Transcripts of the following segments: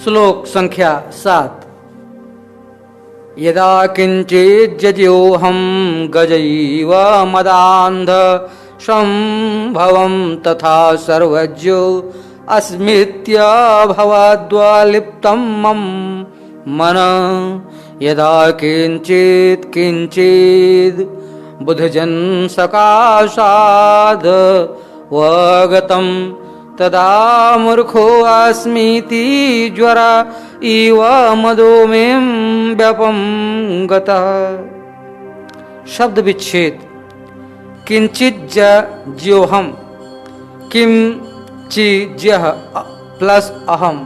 श्लोक संख्या 7। यदा किंचिज्जयोऽहं गजैव मदान्ध संभवं तथा सर्वज्ञो अस्मीत्यभवद्वलिप्तं मम मन। यदा किंचित् किंचिद् बुधजन सकाशाद् वगतं तदा मूर्खो अस्मीति ज्वर इव मदोमें व्यपंगतः। शब्द विच्छेद। किंचिज्जयोऽहं, किंचिज्यः प्लस अहम,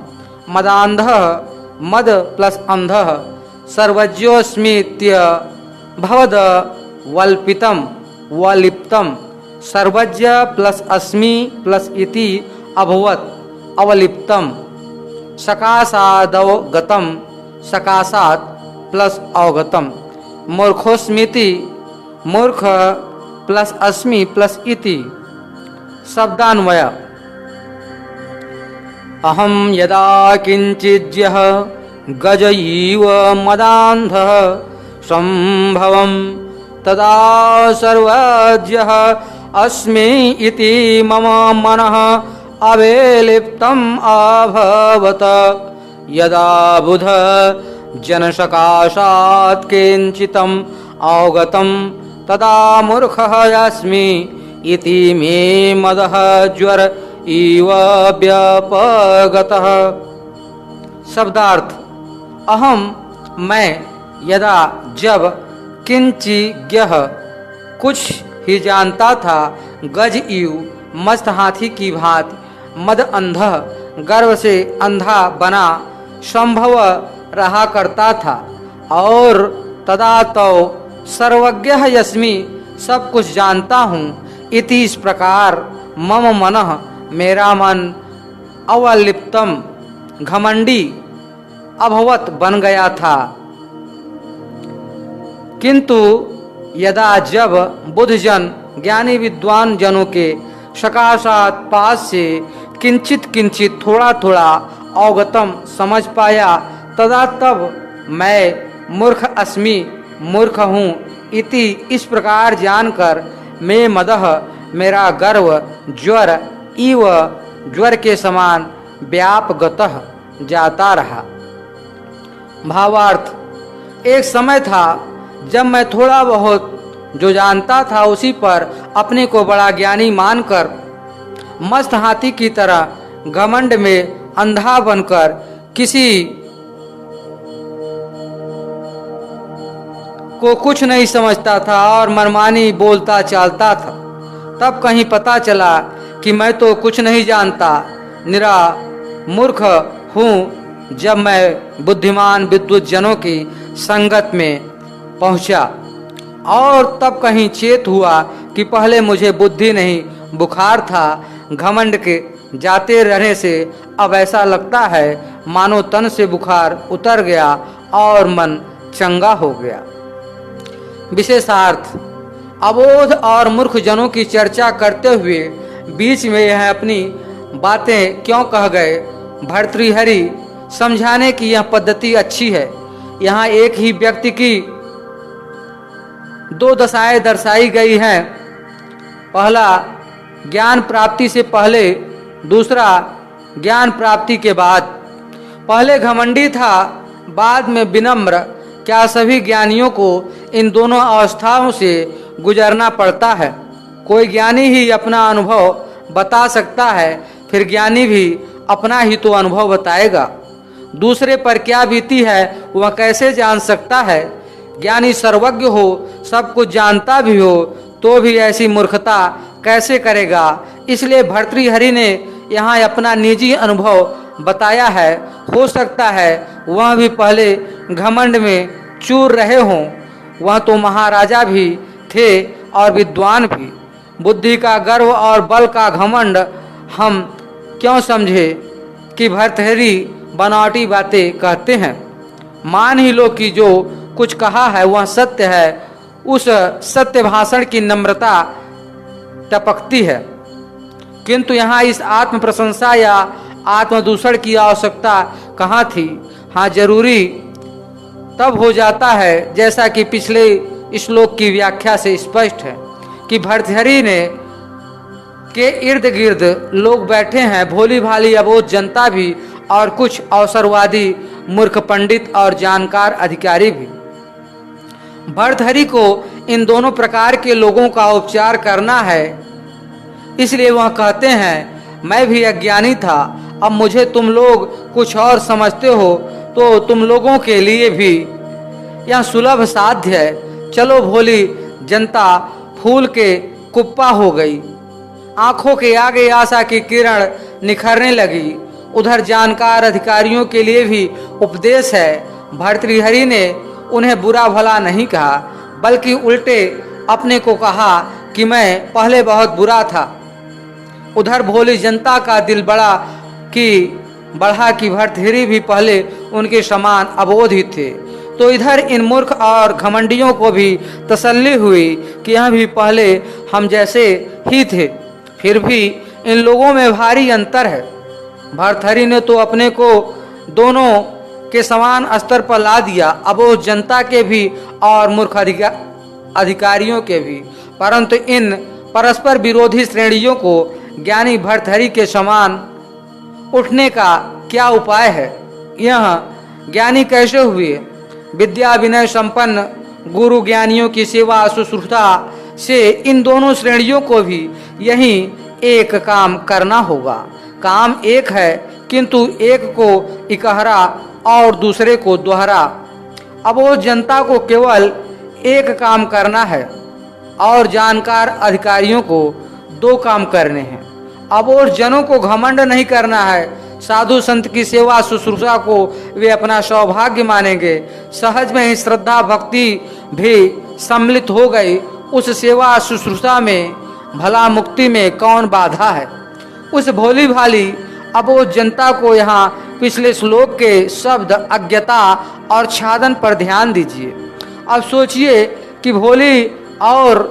मदान्धः मद प्लस अंधः, सर्वज्ञोऽस्मीत्य भवद वल्पितम वलिप्तम, सर्वज्ञ प्लस अस्मि प्लस इति अभवत अवलिप्तम, सकाशादवगतम सकाशात प्लस अवगतम, मूर्खोस्मीति मूर्ख प्लस अस्मि प्लस इति। शब्दान्वय। अहं यदा किंचिज्यः गज इव मदान्धः संभवं तदा सर्वज्ञः अस्मि इति मम मनः अवेलिप्तम् अभवत। यदा बुध जनसकाशात् किंचितम् अवगतं तदा मूर्खः अस्मि इति मे मदः ज्वर इव व्यपगतः। शब्दार्थ। अहम मैं, यदा जब, किंचिज्ञः कुछ ही जानता था, गज इव मस्त हाथी की भांति, मद अंधः गर्व से अंधा बना, संभव रहा करता था, और तदा तो सर्वज्ञ यस्मि सब कुछ जानता हूँ, इति इस प्रकार मम मनः मेरा मन अवलिप्तम घमंडी अभवत बन गया था। किंतु यदा जब बुद्धजन ज्ञानी विद्वान जनों के सकाशात पास से किंचित किंचित थोड़ा थोड़ा अवगतम समझ पाया, तदा तब मैं मूर्ख अस्मि मूर्ख हूँ इति इस प्रकार जानकर मैं मदह मेरा गर्व ज्वर इव ज्वर के समान व्यापगतः जाता रहा। भावार्थ। एक समय था जब मैं थोड़ा बहुत जो जानता था उसी पर अपने को बड़ा ज्ञानी मानकर मस्त हाथी की तरह घमंड में अंधा बनकर किसी को कुछ नहीं समझता था और मनमानी बोलता चालता था। तब कहीं पता चला कि मैं तो कुछ नहीं जानता, निरा मूर्ख हूँ। जब मैं बुद्धिमान विद्वत जनों की संगत में पहुँचा और तब कहीं चेत हुआ कि पहले मुझे बुद्धि नहीं बुखार था। घमंड के जाते रहने से अब ऐसा लगता है मानो तन से बुखार उतर गया और मन चंगा हो गया। विशेषार्थ। अबोध और मूर्ख जनों की चर्चा करते हुए बीच में यह अपनी बातें क्यों कह गए? भर्तृहरि समझाने की यह पद्धति अच्छी है। यहाँ एक ही व्यक्ति की दो दशाएं दर्शाई गई हैं। पहला ज्ञान प्राप्ति से पहले, दूसरा ज्ञान प्राप्ति के बाद। पहले घमंडी था, बाद में विनम्र। क्या सभी ज्ञानियों को इन दोनों अवस्थाओं से गुजरना पड़ता है? कोई ज्ञानी ही अपना अनुभव बता सकता है, फिर ज्ञानी भी अपना ही तो अनुभव बताएगा। दूसरे पर क्या बीती है वह कैसे जान सकता है? ज्ञानी सर्वज्ञ हो, सब कुछ जानता भी हो, तो भी ऐसी मूर्खता कैसे करेगा? इसलिए भर्तृहरि ने यहाँ अपना निजी अनुभव बताया है। हो सकता है वह भी पहले घमंड में चूर रहे हों। वह तो महाराजा भी थे और विद्वान भी। बुद्धि का गर्व और बल का घमंड हम क्यों समझे कि भर्तृहरि बनावटी बातें कहते हैं? मान ही लो कि जो कुछ कहा है वह सत्य है। उस सत्य भाषण की नम्रता टपकती है, किंतु यहाँ इस आत्म प्रशंसा या आत्मदूषण की आवश्यकता कहाँ थी। हाँ, जरूरी तब हो जाता है, जैसा कि पिछले श्लोक की व्याख्या से स्पष्ट है कि भर्तृहरि ने के इर्द गिर्द लोग बैठे हैं, भोली भाली अबोध जनता भी और कुछ अवसरवादी मूर्ख पंडित और जानकार अधिकारी भी। भर्तृहरि को इन दोनों प्रकार के लोगों का उपचार करना है, इसलिए वह कहते हैं मैं भी अज्ञानी था, अब मुझे तुम लोग कुछ और समझते हो तो तुम लोगों के लिए भी यह सुलभ साध्य है। चलो, भोली जनता फूल के कुप्पा हो गई, आंखों के आगे आशा की किरण निखरने लगी। उधर जानकार अधिकारियों के लिए भी उपदेश है। भर्तृहरि ने उन्हें बुरा भला नहीं कहा, बल्कि उल्टे अपने को कहा कि मैं पहले बहुत बुरा था। उधर भोली जनता का दिल बढ़ा कि भर्तृहरि भी पहले उनके समान अबोध ही थे। तो इधर इन मूर्ख और घमंडियों को भी तसल्ली हुई कि यह भी पहले हम जैसे ही थे, फिर भी इन लोगों में भारी अंतर है। भर्तृहरि ने तो अपने को दोनों के समान स्तर पर ला दिया, अबोध जनता के भी और मूर्ख अधिकारियों के भी, परंतु इन परस्पर विरोधी श्रेणियों को ज्ञानी भर्तृहरि के समान उठने का क्या उपाय है। यह ज्ञानी कैसे हुए? विद्या विनय संपन्न गुरु ज्ञानियों की सेवा शुश्रूषा से इन दोनों श्रेणियों को भी यही एक काम करना होगा। काम एक है, किंतु एक को इकहरा और दूसरे को दोहरा। अबोध जनता को केवल एक काम करना है और जानकार अधिकारियों को दो काम करने हैं। अबोध जनों को घमंड नहीं करना है, साधु संत की सेवा शुश्रूषा को वे अपना सौभाग्य मानेंगे। सहज में ही श्रद्धा भक्ति भी सम्मिलित हो गई। उस सेवा शुश्रूषा में भला मुक्ति में कौन बाधा है? उस भोली भाली अबोध जनता को यहाँ पिछले श्लोक के शब्द अज्ञता और छादन पर ध्यान दीजिए। अब सोचिए कि भोली और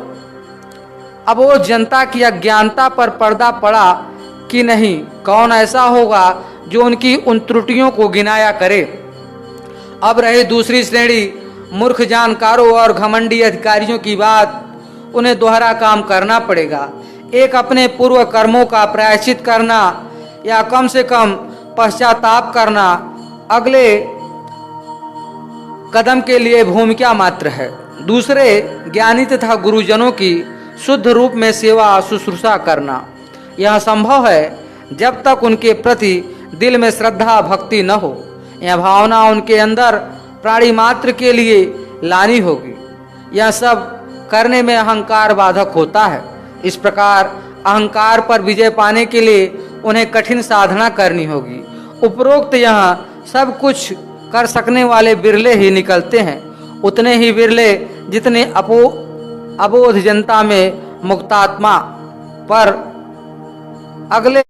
अबोध जनता की अज्ञानता पर पर्दा पड़ा कि नहीं। कौन ऐसा होगा जो उनकी उन त्रुटियों को गिनाया करे? अब रही दूसरी श्रेणी, मूर्ख जानकारों और घमंडी अधिकारियों की बात। उन्हें दोहरा काम करना पड़ेगा। एक, अपने पूर्व कर्मों का प्रायश्चित करना या कम से कम पश्चाताप करना अगले कदम के लिए भूमिका मात्र है। दूसरे, ज्ञानी तथा गुरुजनों की शुद्ध रूप में सेवा शुश्रूषा करना। यह संभव है जब तक उनके प्रति दिल में श्रद्धा भक्ति न हो। यह भावना उनके अंदर प्राणी मात्र के लिए लानी होगी। यह सब करने में अहंकार बाधक होता है। इस प्रकार अहंकार पर विजय पाने के लिए उन्हें कठिन साधना करनी होगी। उपरोक्त यहाँ सब कुछ कर सकने वाले बिरले ही निकलते हैं, उतने ही बिरले जितने अबोध जनता में मुक्तात्मा पर अगले